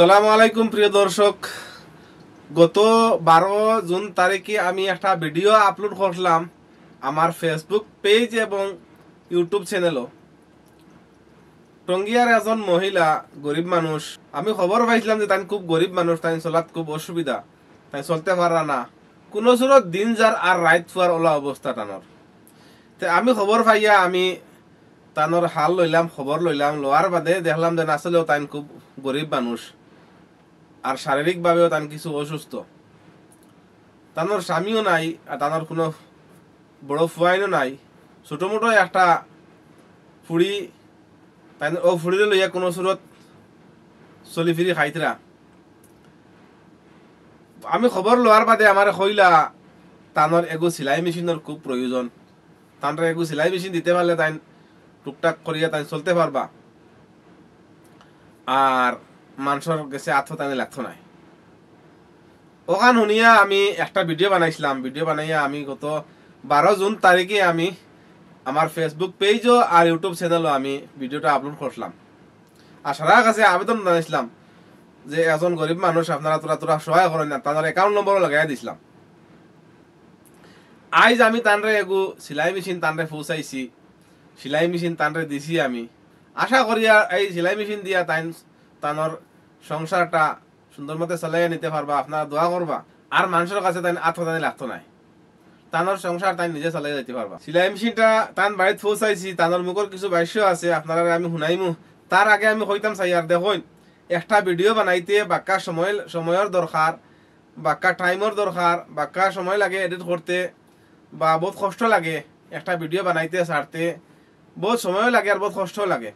আসসালামু আলাইকুম প্রিয় দর্শক, গত 12 জুন তারিখে আমি একটা ভিডিও আপলোড করলাম আমার ফেসবুক পেজ এবং ইউটিউব চ্যানেলও। টঙ্গিয়ার একজন মহিলা গরিব মানুষ, আমি খবর পাইছিলাম যে তাই খুব গরিব মানুষ, তাই চলাত খুব অসুবিধা, তাই চলতে পারা না, কোনো সুরত দিন যার আর রাইত ফুয়ার ওলা অবস্থা টানোর। তো আমি খবর পাইয়া আমি তানোর হাল লইলাম, খবর লইলাম, লোয়ার বাদে দেখলাম যে আসলেও তাই খুব গরিব মানুষ আর শারীরিকভাবেও তান কিছু অসুস্থ। তানোর স্বামীও নাই আর তানোর কোনো বড় ফুয়াইনও নাই, ছোটো মোটো একটা ফুড়ি, তাই ও ফুড়িরে লইয়া কোনো সুরত চলি ফিরি খাইতরা। আমি খবর লোৱাৰ বাদে আমার কইলা তানোর এগো সেলাই মেশিনের খুব প্রয়োজন, তানরে এগো সেলাই মেশিন দিতে পারলে তাই টুকটাক করিয়া তাই চলতে পারবা আর মানুষের গেছে আত্মতানি লাগতো নাই। ওখান শুনিয়া আমি একটা ভিডিও বানাইছিলাম, ভিডিও বানাইয়া আমি গত 12 জুন তারিখে আমি আমার ফেসবুক পেজও আর ইউটিউব চ্যানেলও আমি ভিডিওটা আপলোড করলাম। আর সারা কাছে আবেদন জানাইছিলাম যে একজন গরিব মানুষ আপনারা তোরা সহায় করেন না, তাদের অ্যাকাউন্ট নম্বরও লাগাই দিছিলাম। আজ আমি তানরে এগু সেলাই মেশিন তানরে পৌঁছাইছি, সেলাই মেশিন তানরে দিছি। আমি আশা করিয়া এই সেলাই মেশিন দিয়া তানোর সংসারটা সুন্দর মতো চালাইয়া নিতে পারবা, আপনারা দোয়া করবা। আর মানুষের কাছে তাই আত্মদানি লাগতো নাই, তানোর সংসার তাই নিজে চালাই যেতে পারবা। সেলাই মেশিনটা তান বাড়িত পৌঁছাইছি, তানোর মুখর কিছু ভাষ্য আছে আপনারা আমি শুনাইমু। তার আগে আমি কইতাম চাই আর দেখুন, একটা ভিডিও বানাইতে বাক্কা সময়ের দরকার, বাক্কা টাইমের দরকার, বাক্কা সময় লাগে এডিট করতে, বা বহুত কষ্ট লাগে একটা ভিডিও বানাইতে ছাড়তে, বহুত সময়ও লাগে আর বহুত কষ্টও লাগে।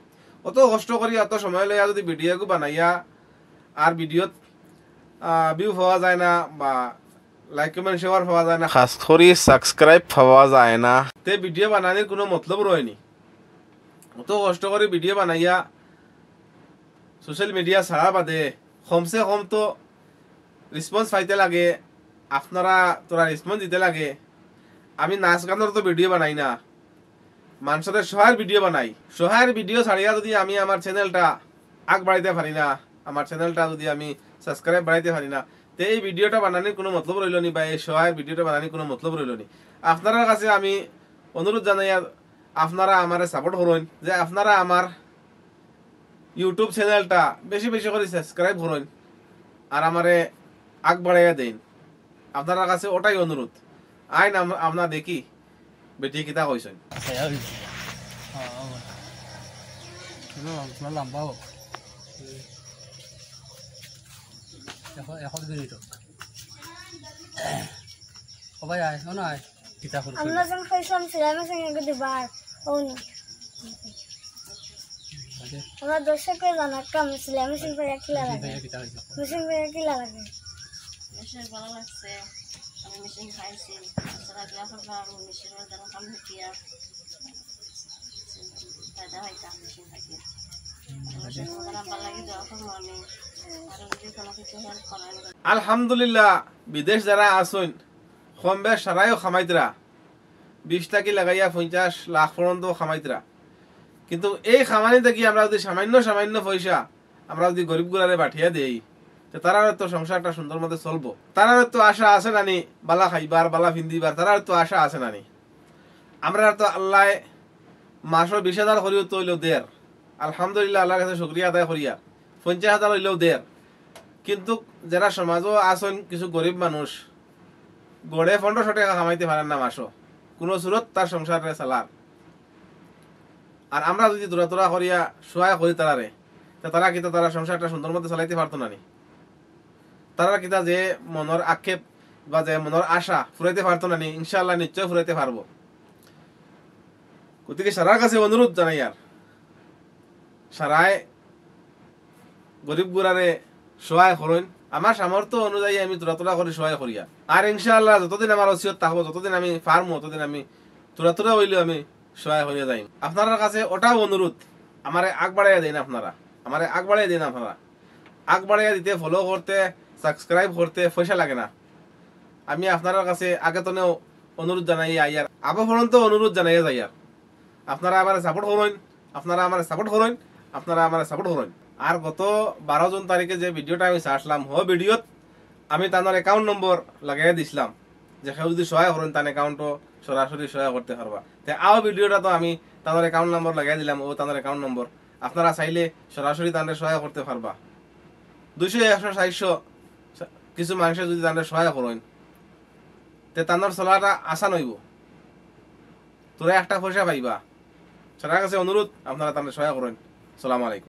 অত কষ্ট করি অত সময় লইয়া যদি ভিডিওকে বানাইয়া আর ভিডিওত ভিউ পাওয়া যায় না বা লাইক কমেন্ট শেয়ার পাওয়া যায় না, খাস করে সাবস্ক্রাইব পাওয়া যায় না, তে ভিডিও বানানোর কোনো মতলব রয়নি। অত কষ্ট করে ভিডিও বানাইয়া সোশ্যাল মিডিয়া ছাড়া বাদে কমসে কম তো রেসপন্স পাইতে লাগে, আপনারা তোরা রেসপন্স দিতে লাগে। আমি নাচ গানের তো ভিডিও বানাই না, মানুষের সহায়ের ভিডিও বানাই। সহায়ের ভিডিও ছাড়িয়া যদি আমি আমার চ্যানেলটা আগ বাড়াইতে পারি না, আমার চ্যানেলটা যদি আমি সাবস্ক্রাইব বাড়াইতে পারি না, তো এই ভিডিওটা বানানোর কোনো মতলব রইল নি, বা এই সহায়ের ভিডিওটা বানানোর কোনো মতলব রইল নি। আপনার কাছে আমি অনুরোধ জানাই আপনারা আমারে সাপোর্ট করুন, যে আপনারা আমার ইউটিউব চ্যানেলটা বেশি বেশি করে সাবস্ক্রাইব করুন আর আমারে আগ বাড়াইয়া দেন। আপনার কাছে ওটাই অনুরোধ। আইন আপনার দেখি বেটি কিতা কইছেন। আমরা দর্শকের জানাক্কাম সেলাই মেশিন করে কিলা লাগে, মেশিন করে কিলা লাগে। মেশিন ভালো লাগছে, আমি মেশিন খাইছি, সারা গ্লাস আর মেশিনের দ্বারা কাম হইয়া ফায়দা হইতা মেশিন খাইয়া। আলহামদুলিল্লাহ, বিদেশ যারা আসুন কম বেশ সারাইও খামাইতরা, 20 টাকি লাগাইয়া 50 লাখ পর্যন্ত খামাইতরা। কিন্তু এই খামানি দেখি আমরা যদি সামান্য পয়সা আমরা যদি গরিব গুলারে পাঠিয়ে দেই, তারা তো সংসারটা সুন্দর মতো চলবো। তারা তো আশা আছে নানি বালা খাইবার বালা ফিন্দিবার, তারা তো আশা আছে নানি। আমরা তো আল্লাহ মাসও 20,000 করিও তো হইলেও দের, আলহামদুলিল্লাহ আল্লাহর কাছে শুকরিয়া আদায় করিয়া 50,000 হইলেও দের। কিন্তু যারা সমাজও আসেন কিছু গরিব মানুষ গড়ে 1500 টাকা কামাইতে পারেন না মাসও, কোনো সুরত তার সংসারে চালার। আর আমরা যদি দূরা করিয়া সহায় করি তারারে, তারা কিতা তারা সংসারটা সুন্দর মতো চালাইতে পারতো না নি? তারা কিতা যে মনের আক্ষেপ বা যে মনের আশা ফুরাইতে পারতো না নি? ইনশাআল্লাহ নিশ্চয় ফুরাইতে পারবো। গতিকে সারার কাছে অনুরোধ জানাই, আর সারায় গরিব গুড়ারে সহায় করুন। আমার সামর্থ্য অনুযায়ী আমি তোরা করে সহায় করিয়া, আর ইনশাআল্লাহ যতদিন আমার ওসিয়ত থাকবো, যতদিন আমি পারবো, ততদিন আমি তোরা হইলেও আমি সহায় হইয়া যাই। আপনার কাছে ওটাও অনুরোধ, আমারে আগ বাড়াইয়া দেন, আপনারা আমারে আগ বাড়াইয়া দেন। আপনারা আগ বাড়াইয়া দিতে, ফলো করতে, সাবস্ক্রাইব করতে পয়সা লাগে না। আমি আপনার কাছে আগে তো অনুরোধ জানাই আইয়ার, আবার পর্যন্ত অনুরোধ জানাইয়া যাই। আর আপনারা আমার সাপোর্ট করুন, আপনারা আমার সাপোর্ট করুন, আপনারা আমার সাপোর্ট করুন। আর গত 12 জুন তারিখে যে ভিডিওটা আমি ছাড়লাম ভিডিওত আমি তানোর অ্যাকাউন্ট নম্বর লাগাই দিছিলাম যে কেউ যদি সহায় করেন তার অ্যাকাউন্টও সরাসরি সহায় করতে পারবা। তো ভিডিওটা তো আমি তানোর অ্যাকাউন্ট নম্বর লাগাই দিলাম, তানোর অ্যাকাউন্ট নম্বর আপনারা চাইলে সরাসরি তাদের সহায় করতে পারবা। 200 100 400 কিছু মানুষের যদি তাদের সহায় করেন তে তানোর চলাটা আসান হইব, তোরা একটা পয়সা পাইবা। সবার কাছে অনুরোধ আপনারা তাদের সহায় করেন। আসসালামু আলাইকুম।